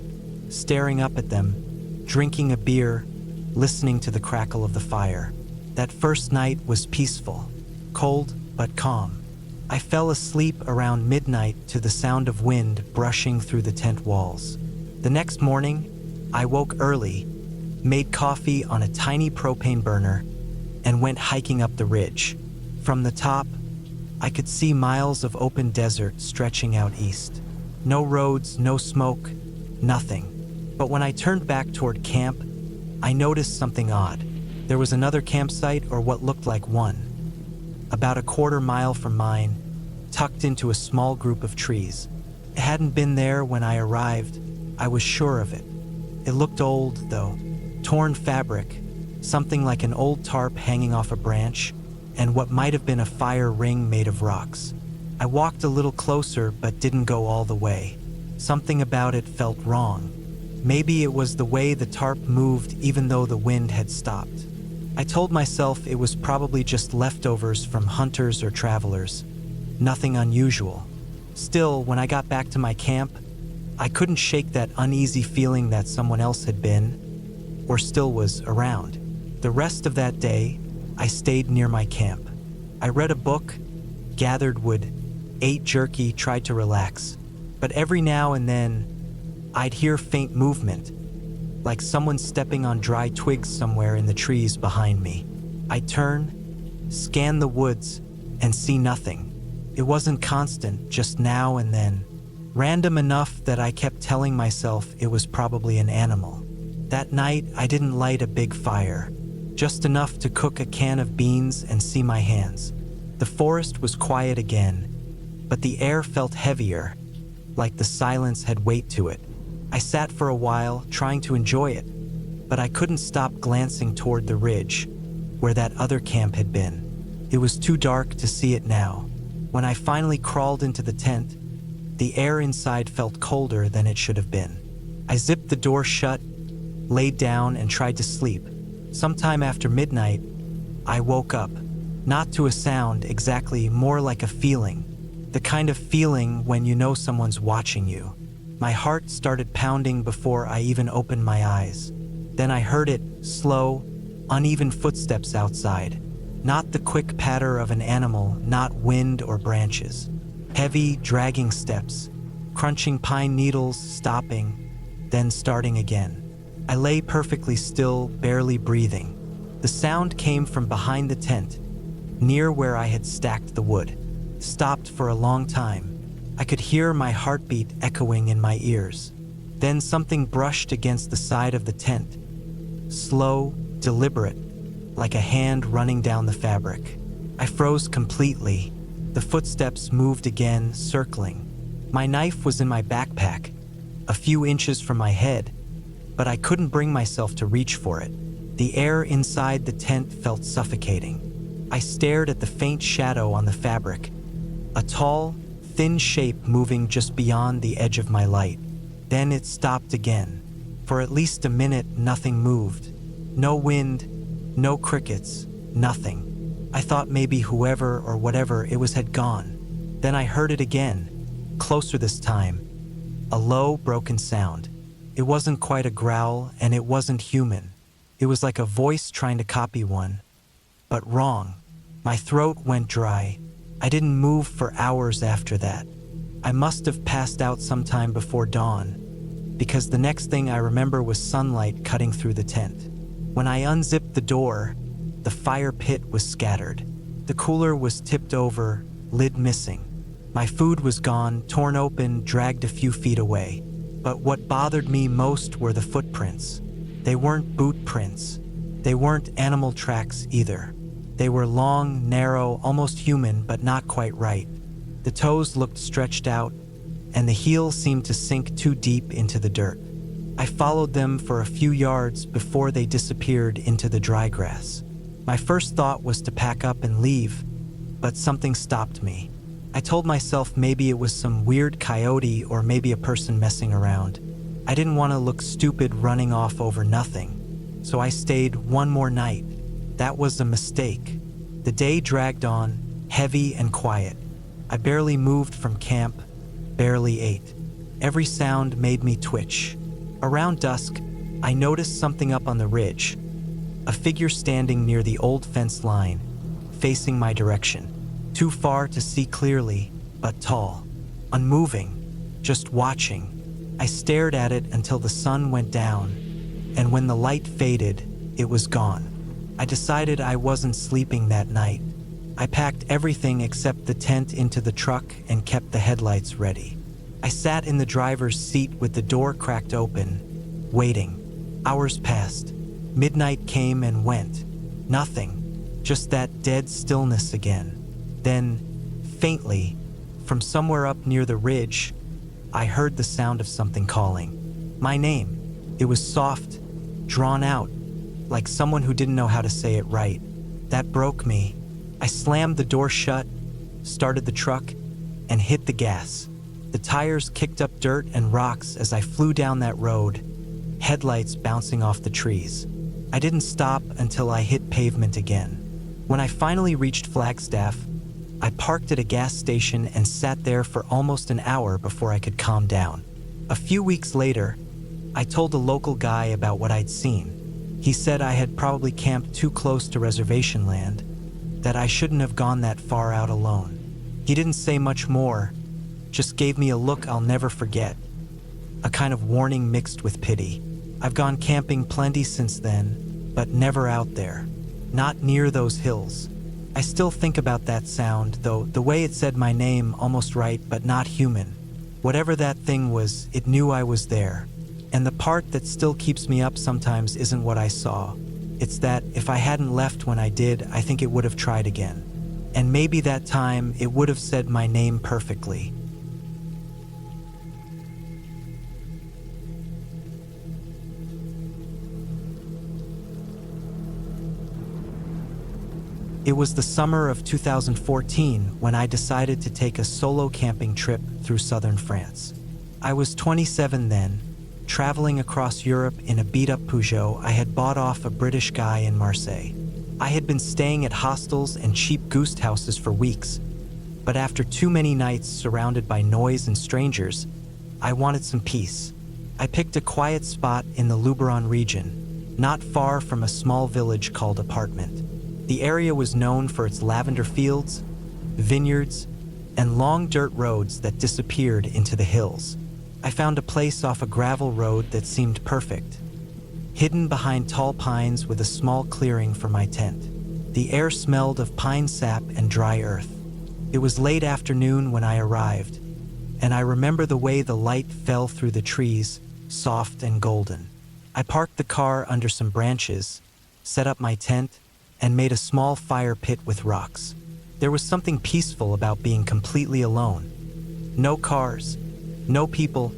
staring up at them, drinking a beer, listening to the crackle of the fire. That first night was peaceful, cold but calm. I fell asleep around midnight to the sound of wind brushing through the tent walls. The next morning, I woke early, made coffee on a tiny propane burner, and went hiking up the ridge. From the top, I could see miles of open desert stretching out east. No roads, no smoke, nothing. But when I turned back toward camp, I noticed something odd. There was another campsite, or what looked like one, about a quarter-mile from mine, tucked into a small group of trees. It hadn't been there when I arrived. I was sure of it. It looked old, though. Torn fabric, something like an old tarp hanging off a branch, and what might have been a fire ring made of rocks. I walked a little closer, but didn't go all the way. Something about it felt wrong. Maybe it was the way the tarp moved even though the wind had stopped. I told myself it was probably just leftovers from hunters or travelers. Nothing unusual. Still, when I got back to my camp, I couldn't shake that uneasy feeling that someone else had been, or still was, around. The rest of that day, I stayed near my camp. I read a book, gathered wood, ate jerky, tried to relax. But every now and then, I'd hear faint movement, like someone stepping on dry twigs somewhere in the trees behind me. I'd turn, scan the woods, and see nothing. It wasn't constant, just now and then. Random enough that I kept telling myself it was probably an animal. That night, I didn't light a big fire, just enough to cook a can of beans and see my hands. The forest was quiet again, but the air felt heavier, like the silence had weight to it. I sat for a while, trying to enjoy it, but I couldn't stop glancing toward the ridge, where that other camp had been. It was too dark to see it now. When I finally crawled into the tent, the air inside felt colder than it should have been. I zipped the door shut, laid down, and tried to sleep. Sometime after midnight, I woke up, not to a sound exactly, more like a feeling. The kind of feeling when you know someone's watching you. My heart started pounding before I even opened my eyes. Then I heard it, slow, uneven footsteps outside. Not the quick patter of an animal, not wind or branches. Heavy, dragging steps, crunching pine needles, stopping, then starting again. I lay perfectly still, barely breathing. The sound came from behind the tent, near where I had stacked the wood. Stopped for a long time. I could hear my heartbeat echoing in my ears. Then something brushed against the side of the tent. Slow, deliberate, like a hand running down the fabric. I froze completely, The footsteps moved again, circling. My knife was in my backpack, a few inches from my head, but I couldn't bring myself to reach for it. The air inside the tent felt suffocating. I stared at the faint shadow on the fabric, a tall, thin shape moving just beyond the edge of my light. Then it stopped again. For at least a minute, nothing moved. No wind, no crickets, nothing. I thought maybe whoever or whatever it was had gone. Then I heard it again, closer this time. A low, broken sound. It wasn't quite a growl, and it wasn't human. It was like a voice trying to copy one. But wrong. My throat went dry. I didn't move for hours after that. I must have passed out sometime before dawn, because the next thing I remember was sunlight cutting through the tent. When I unzipped the door, the fire pit was scattered. The cooler was tipped over, lid missing. My food was gone, torn open, dragged a few feet away. But what bothered me most were the footprints. They weren't boot prints. They weren't animal tracks either. They were long, narrow, almost human, but not quite right. The toes looked stretched out, and the heel seemed to sink too deep into the dirt. I followed them for a few yards before they disappeared into the dry grass. My first thought was to pack up and leave, but something stopped me. I told myself maybe it was some weird coyote or maybe a person messing around. I didn't want to look stupid running off over nothing, so I stayed one more night. That was a mistake. The day dragged on, heavy and quiet. I barely moved from camp, barely ate. Every sound made me twitch. Around dusk, I noticed something up on the ridge. A figure standing near the old fence line, facing my direction. Too far to see clearly, but tall. Unmoving, just watching. I stared at it until the sun went down, and when the light faded, it was gone. I decided I wasn't sleeping that night. I packed everything except the tent into the truck and kept the headlights ready. I sat in the driver's seat with the door cracked open, waiting. Hours passed. Midnight came and went. Nothing. Just that dead stillness again. Then, faintly, from somewhere up near the ridge, I heard the sound of something calling. My name. It was soft, drawn out, like someone who didn't know how to say it right. That broke me. I slammed the door shut, started the truck, and hit the gas. The tires kicked up dirt and rocks as I flew down that road, headlights bouncing off the trees. I didn't stop until I hit pavement again. When I finally reached Flagstaff, I parked at a gas station and sat there for almost an hour before I could calm down. A few weeks later, I told a local guy about what I'd seen. He said I had probably camped too close to reservation land, that I shouldn't have gone that far out alone. He didn't say much more, just gave me a look I'll never forget, a kind of warning mixed with pity. I've gone camping plenty since then, but never out there, not near those hills. I still think about that sound, though the way it said my name almost right, but not human. Whatever that thing was, it knew I was there. And the part that still keeps me up sometimes isn't what I saw. It's that if I hadn't left when I did, I think it would have tried again. And maybe that time it would have said my name perfectly. It was the summer of 2014 when I decided to take a solo camping trip through southern France. I was 27 then, traveling across Europe in a beat-up Peugeot I had bought off a British guy in Marseille. I had been staying at hostels and cheap ghost houses for weeks, but after too many nights surrounded by noise and strangers, I wanted some peace. I picked a quiet spot in the Luberon region, not far from a small village called Apartment. The area was known for its lavender fields, vineyards, and long dirt roads that disappeared into the hills. I found a place off a gravel road that seemed perfect, hidden behind tall pines with a small clearing for my tent. The air smelled of pine sap and dry earth. It was late afternoon when I arrived, and I remember the way the light fell through the trees, soft and golden. I parked the car under some branches, set up my tent, and made a small fire pit with rocks. There was something peaceful about being completely alone. No cars, no people,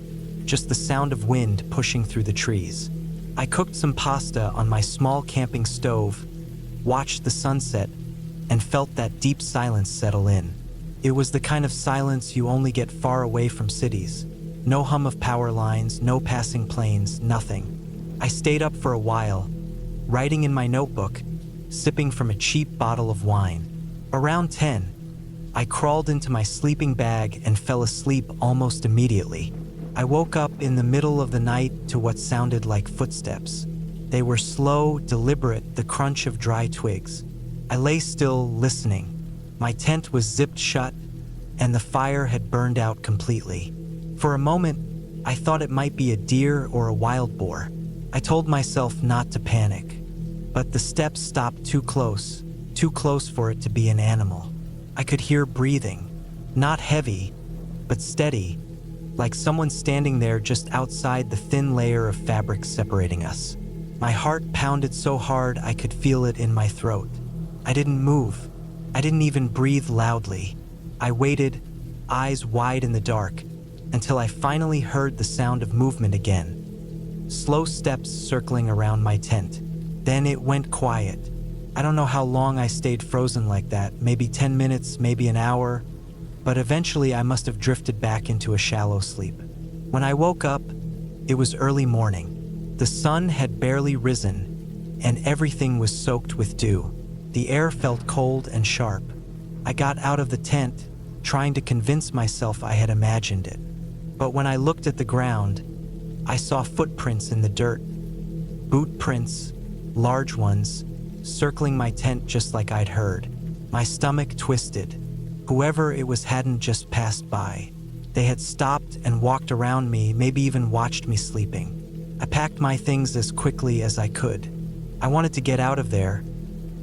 just the sound of wind pushing through the trees. I cooked some pasta on my small camping stove, watched the sunset, and felt that deep silence settle in. It was the kind of silence you only get far away from cities. No hum of power lines, no passing planes, nothing. I stayed up for a while, writing in my notebook, sipping from a cheap bottle of wine. Around 10, I crawled into my sleeping bag and fell asleep almost immediately. I woke up in the middle of the night to what sounded like footsteps. They were slow, deliberate, the crunch of dry twigs. I lay still, listening. My tent was zipped shut, and the fire had burned out completely. For a moment, I thought it might be a deer or a wild boar. I told myself not to panic, but the steps stopped too close for it to be an animal. I could hear breathing, not heavy, but steady, like someone standing there just outside the thin layer of fabric separating us. My heart pounded so hard I could feel it in my throat. I didn't move. I didn't even breathe loudly. I waited, eyes wide in the dark, until I finally heard the sound of movement again. Slow steps circling around my tent. Then it went quiet. I don't know how long I stayed frozen like that, maybe 10 minutes, maybe an hour, but eventually I must have drifted back into a shallow sleep. When I woke up, it was early morning. The sun had barely risen, and everything was soaked with dew. The air felt cold and sharp. I got out of the tent, trying to convince myself I had imagined it. But when I looked at the ground, I saw footprints in the dirt. Boot prints, large ones, circling my tent just like I'd heard. My stomach twisted. Whoever it was hadn't just passed by. They had stopped and walked around me, maybe even watched me sleeping. I packed my things as quickly as I could. I wanted to get out of there,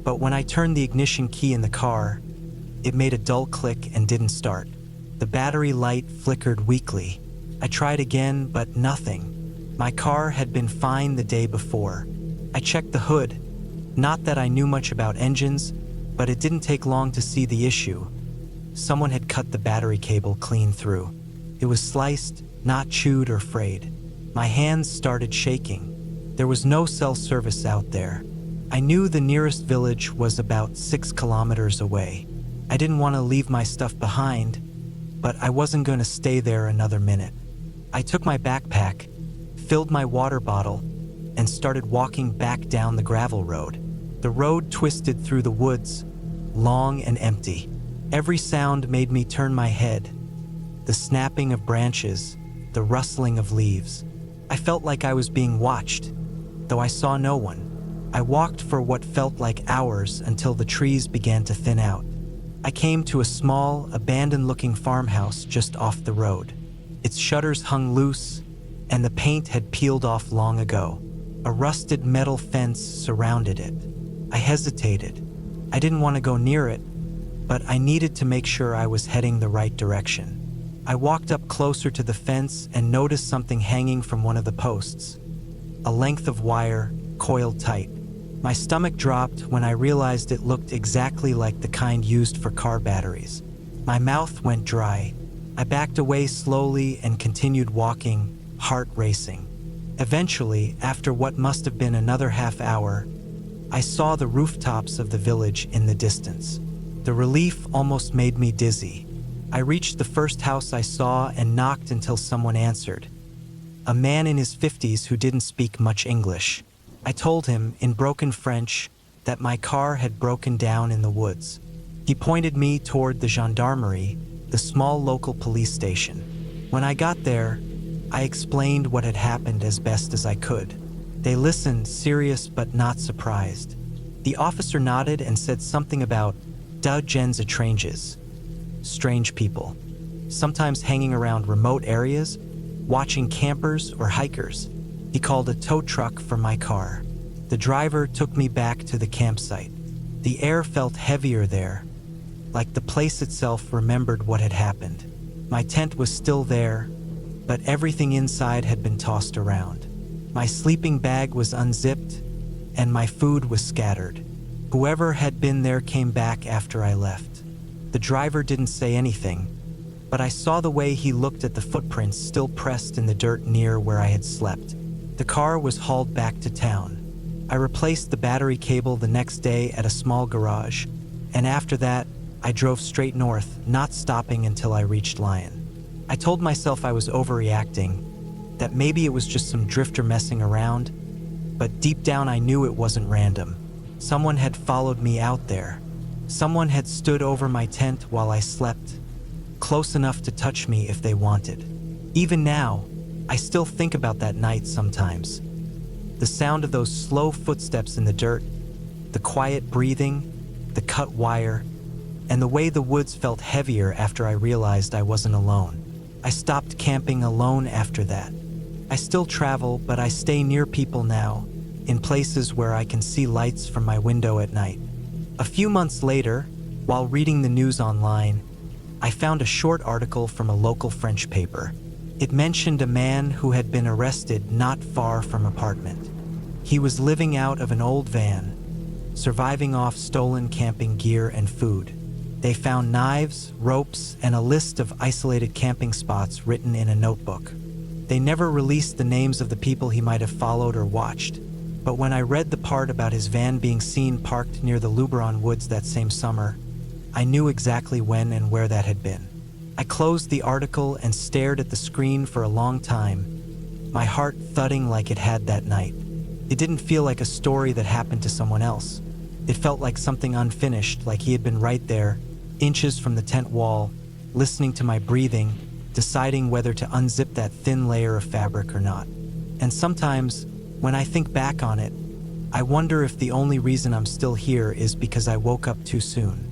but when I turned the ignition key in the car, it made a dull click and didn't start. The battery light flickered weakly. I tried again, but nothing. My car had been fine the day before. I checked the hood. Not that I knew much about engines, but it didn't take long to see the issue. Someone had cut the battery cable clean through. It was sliced, not chewed or frayed. My hands started shaking. There was no cell service out there. I knew the nearest village was about 6 kilometers away. I didn't want to leave my stuff behind, but I wasn't going to stay there another minute. I took my backpack, filled my water bottle, and started walking back down the gravel road. The road twisted through the woods, long and empty. Every sound made me turn my head. The snapping of branches, the rustling of leaves. I felt like I was being watched, though I saw no one. I walked for what felt like hours until the trees began to thin out. I came to a small, abandoned-looking farmhouse just off the road. Its shutters hung loose, and the paint had peeled off long ago. A rusted metal fence surrounded it. I hesitated. I didn't want to go near it, but I needed to make sure I was heading the right direction. I walked up closer to the fence and noticed something hanging from one of the posts. A length of wire, coiled tight. My stomach dropped when I realized it looked exactly like the kind used for car batteries. My mouth went dry. I backed away slowly and continued walking, heart racing. Eventually, after what must have been another half hour, I saw the rooftops of the village in the distance. The relief almost made me dizzy. I reached the first house I saw and knocked until someone answered. A man in his 50s who didn't speak much English. I told him, in broken French, that my car had broken down in the woods. He pointed me toward the gendarmerie, the small local police station. When I got there, I explained what had happened as best as I could. They listened, serious but not surprised. The officer nodded and said something about "da gens étranges," strange people, sometimes hanging around remote areas, watching campers or hikers. He called a tow truck for my car. The driver took me back to the campsite. The air felt heavier there, like the place itself remembered what had happened. My tent was still there, but everything inside had been tossed around. My sleeping bag was unzipped, and my food was scattered. Whoever had been there came back after I left. The driver didn't say anything, but I saw the way he looked at the footprints still pressed in the dirt near where I had slept. The car was hauled back to town. I replaced the battery cable the next day at a small garage, and after that, I drove straight north, not stopping until I reached Lyon. I told myself I was overreacting, that maybe it was just some drifter messing around, but deep down I knew it wasn't random. Someone had followed me out there. Someone had stood over my tent while I slept, close enough to touch me if they wanted. Even now, I still think about that night sometimes. The sound of those slow footsteps in the dirt, the quiet breathing, the cut wire, and the way the woods felt heavier after I realized I wasn't alone. I stopped camping alone after that. I still travel, but I stay near people now, in places where I can see lights from my window at night. A few months later, while reading the news online, I found a short article from a local French paper. It mentioned a man who had been arrested not far from an apartment. He was living out of an old van, surviving off stolen camping gear and food. They found knives, ropes, and a list of isolated camping spots written in a notebook. They never released the names of the people he might have followed or watched, but when I read the part about his van being seen parked near the Luberon woods that same summer, I knew exactly when and where that had been. I closed the article and stared at the screen for a long time, my heart thudding like it had that night. It didn't feel like a story that happened to someone else. It felt like something unfinished, like he had been right there, inches from the tent wall, listening to my breathing, deciding whether to unzip that thin layer of fabric or not. And sometimes, when I think back on it, I wonder if the only reason I'm still here is because I woke up too soon.